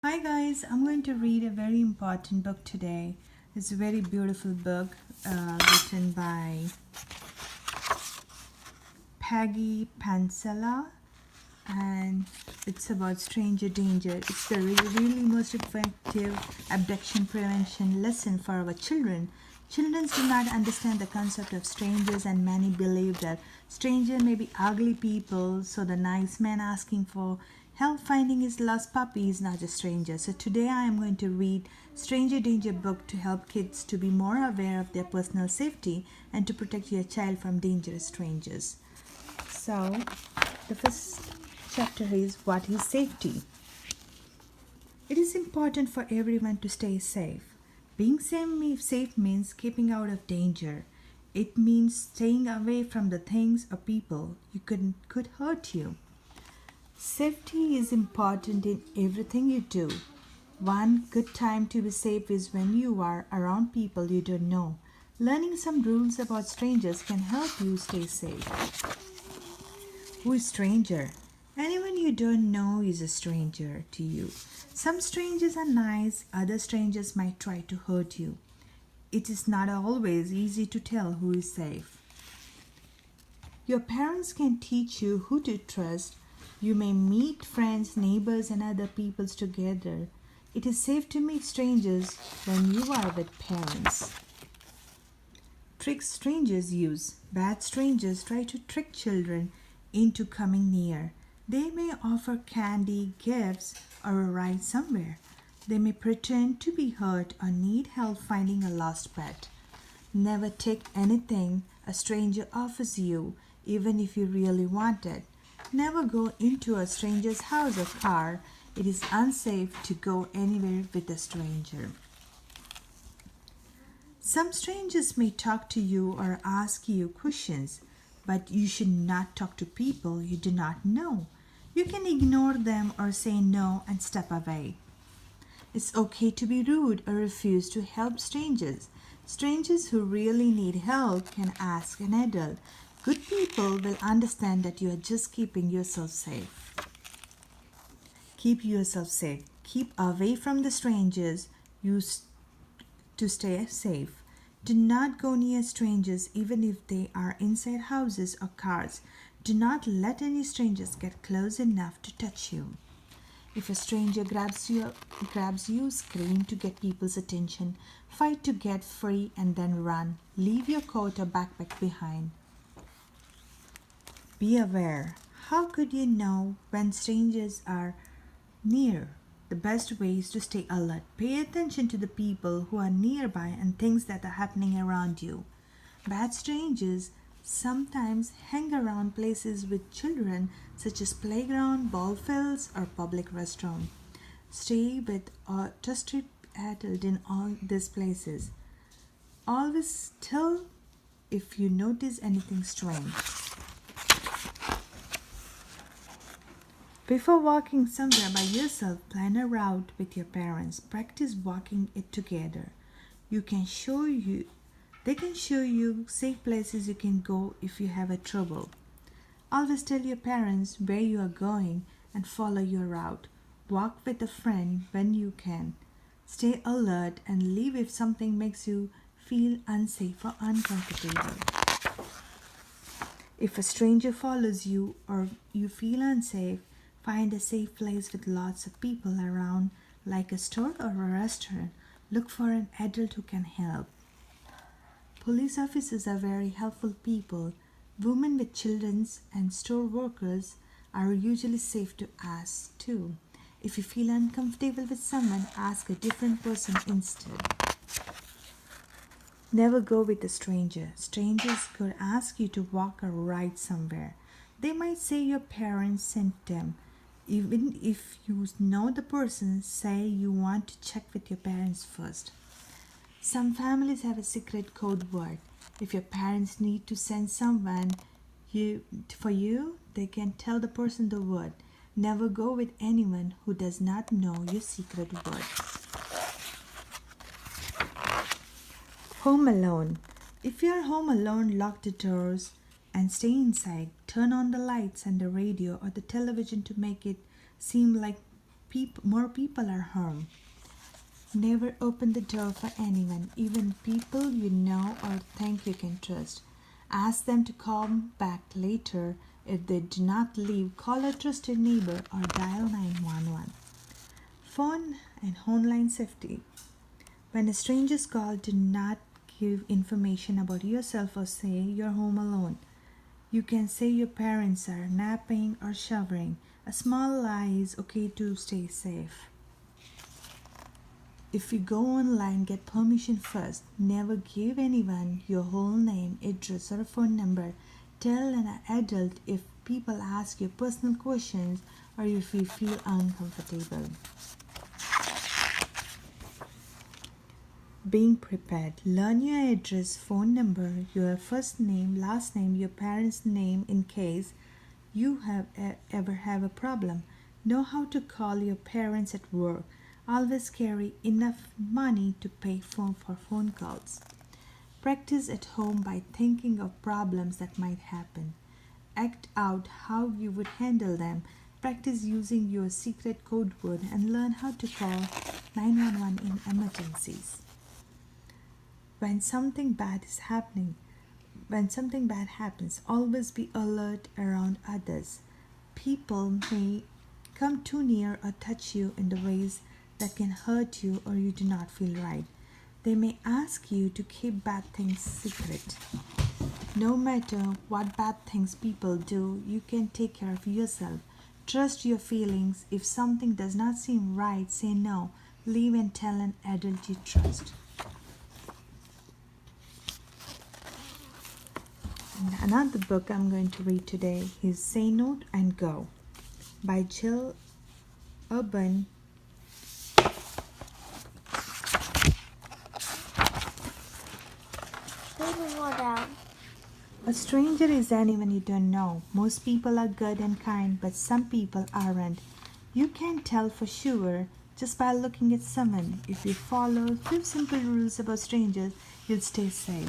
Hi guys, I'm going to read a very important book today. It's a very beautiful book written by Peggy Pansella, and it's about stranger danger. It's the really most effective abduction prevention lesson for our children. Children do not understand the concept of strangers, and many believe that strangers may be ugly people, so the nice man asking for help finding his lost puppy is not a stranger. So today I am going to read Stranger Danger book to help kids to be more aware of their personal safety and to protect your child from dangerous strangers. So the first chapter is what is safety. It is important for everyone to stay safe. Being safe means keeping out of danger. It means staying away from the things or people you could hurt you. Safety is important in everything you do. One good time to be safe is when you are around people you don't know. Learning some rules about strangers can help you stay safe. Who is stranger? Anyone you don't know is a stranger to you. Some strangers are nice, other strangers might try to hurt you. It is not always easy to tell who is safe. Your parents can teach you who to trust. You may meet friends, neighbors, and other peoples together. It is safe to meet strangers when you are with parents. Tricks strangers use. Bad strangers try to trick children into coming near. They may offer candy, gifts, or a ride somewhere. They may pretend to be hurt or need help finding a lost pet. Never take anything a stranger offers you, even if you really want it. Never go into a stranger's house or car. It is unsafe to go anywhere with a stranger. Some strangers may talk to you or ask you questions, but you should not talk to people you do not know. You can ignore them or say no and step away. It's okay to be rude or refuse to help strangers. Strangers who really need help can ask an adult. Good people will understand that you are just keeping yourself safe. Keep yourself safe. Keep away from the strangers to stay safe. Do not go near strangers even if they are inside houses or cars. Do not let any strangers get close enough to touch you. If a stranger grabs you, scream to get people's attention. Fight to get free and then run. Leave your coat or backpack behind. Be aware. How could you know when strangers are near? The best way is to stay alert. Pay attention to the people who are nearby and things that are happening around you. Bad strangers sometimes hang around places with children such as playground, ball fields, or public restroom. Stay with a trusted adult in all these places. Always tell if you notice anything strange. Before walking somewhere by yourself, plan a route with your parents. Practice walking it together. They can show you safe places you can go if you have a trouble. Always tell your parents where you are going and follow your route. Walk with a friend when you can. Stay alert and leave if something makes you feel unsafe or uncomfortable. If a stranger follows you or you feel unsafe, find a safe place with lots of people around, like a store or a restaurant. Look for an adult who can help. Police officers are very helpful people. Women with children and store workers are usually safe to ask too. If you feel uncomfortable with someone, ask a different person instead. Never go with a stranger. Strangers could ask you to walk or ride somewhere. They might say your parents sent them. Even if you know the person, say you want to check with your parents first. Some families have a secret code word. If your parents need to send someone for you, they can tell the person the word. Never go with anyone who does not know your secret word. Home alone. If you are home alone, lock the doors and stay inside. Turn on the lights and the radio or the television to make it seem like more people are home. Never open the door for anyone, even people you know or think you can trust. Ask them to come back later. If they do not leave, call a trusted neighbor or dial 911. Phone and online safety. When a stranger's call, do not give information about yourself or say you're home alone. You can say your parents are napping or showering. A small lie is okay to stay safe. If you go online, get permission first. Never give anyone your whole name, address, or phone number. Tell an adult if people ask you personal questions or if you feel uncomfortable. Being prepared. Learn your address, phone number, your first name, last name, your parents' name in case you ever have a problem. Know how to call your parents at work. Always carry enough money to pay for phone calls. Practice at home by thinking of problems that might happen. Act out how you would handle them. Practice using your secret code word and learn how to call 911 in emergencies. When something bad happens, always be alert around others. People may come too near or touch you in the ways that can hurt you or you do not feel right. They may ask you to keep bad things secret. No matter what bad things people do, you can take care of yourself. Trust your feelings. If something does not seem right, say no. Leave and tell an adult you trust. And another book I'm going to read today is Say No and Go by Jill Urban. A stranger is anyone you don't know. Most people are good and kind, but some people aren't. You can tell for sure just by looking at someone. If you follow 5 simple rules about strangers, you'll stay safe.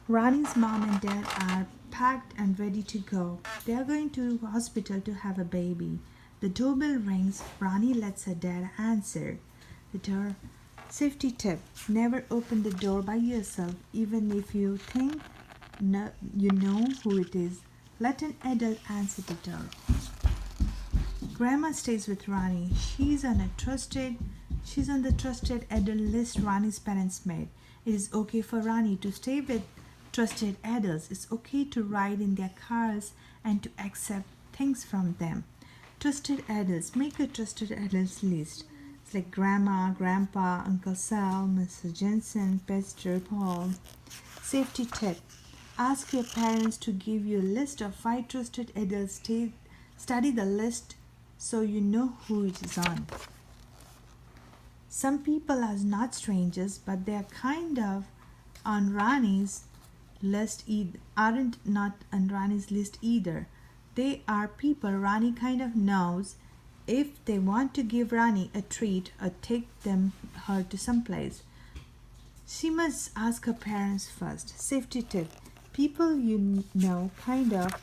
Rani's mom and dad are packed and ready to go. They are going to the hospital to have a baby. The doorbell rings. Rani lets her dad answer the door. Safety tip: never open the door by yourself, even if you think you know who it is. Let an adult answer the door. Grandma stays with Rani. She's on the trusted adult list Rani's parents made. It is okay for Rani to stay with trusted adults. It's okay to ride in their cars and to accept things from them. Trusted adults. Make a trusted adults list. It's like Grandma, Grandpa, Uncle Sal, Mr. Jensen, Pastor Paul. Safety tip: ask your parents to give you a list of 5 trusted adults. Study the list so you know who it is on. Some people are not strangers, but they are kind of on Rani's list aren't not on Rani's list either. They are people Rani kind of knows. If they want to give Rani a treat or take her to someplace, she must ask her parents first. Safety tip: people you know kind of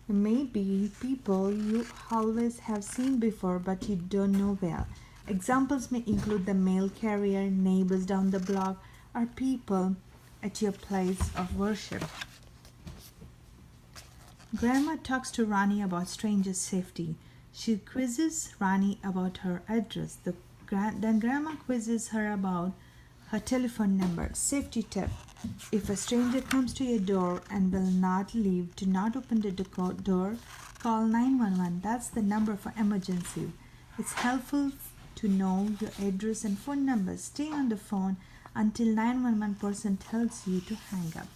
may be people you always have seen before but you don't know well. Examples may include the mail carrier, neighbors down the block, or people at your place of worship. Grandma talks to Rani about stranger safety. She quizzes Rani about her address. Then Grandma quizzes her about her telephone number. Safety tip: if a stranger comes to your door and will not leave, do not open the door. Call 911. That's the number for emergency. It's helpful to know your address and phone number. Stay on the phone until 911 person tells you to hang up.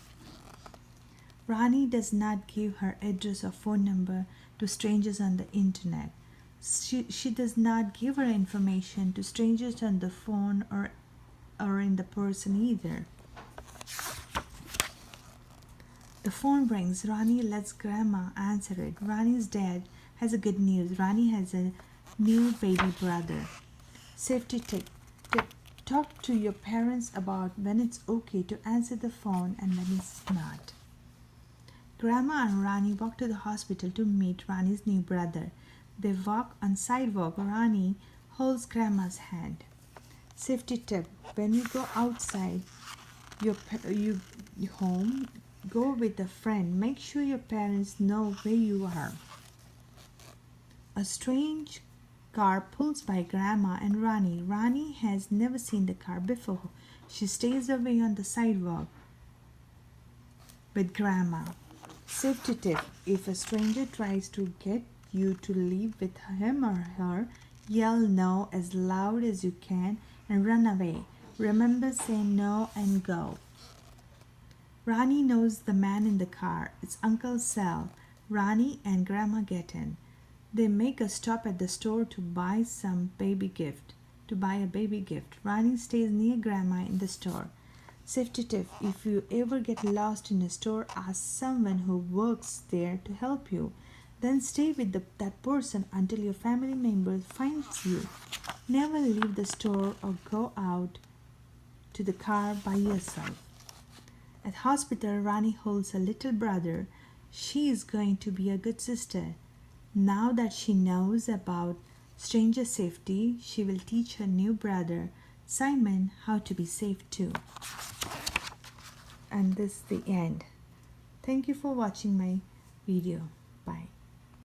Rani does not give her address or phone number to strangers on the internet. She does not give her information to strangers on the phone or in the person either. The phone rings. Rani lets Grandma answer it. Rani's dad has a good news. Rani has a new baby brother. Safety tip: talk to your parents about when it's okay to answer the phone and when it's not. Grandma and Rani walk to the hospital to meet Rani's new brother. They walk on sidewalk. Rani holds grandma's hand. Safety tip: when you go outside you home, go with a friend. Make sure your parents know where you are. A strange car pulls by Grandma and Rani. Rani has never seen the car before. She stays away on the sidewalk with Grandma. Safety tip: if a stranger tries to get you to leave with him or her, yell no as loud as you can and run away. Remember, say no and go. Rani knows the man in the car. It's Uncle Sal. Rani and Grandma get in. They make a stop at the store to buy a baby gift. Rani stays near Grandma in the store. Safety tip: if you ever get lost in a store, ask someone who works there to help you. Then stay with that person until your family member finds you. Never leave the store or go out to the car by yourself. At hospital, Rani holds her little brother. She is going to be a good sister. Now that she knows about stranger safety, she will teach her new brother, Simon, how to be safe too. And this is the end. Thank you for watching my video. Bye.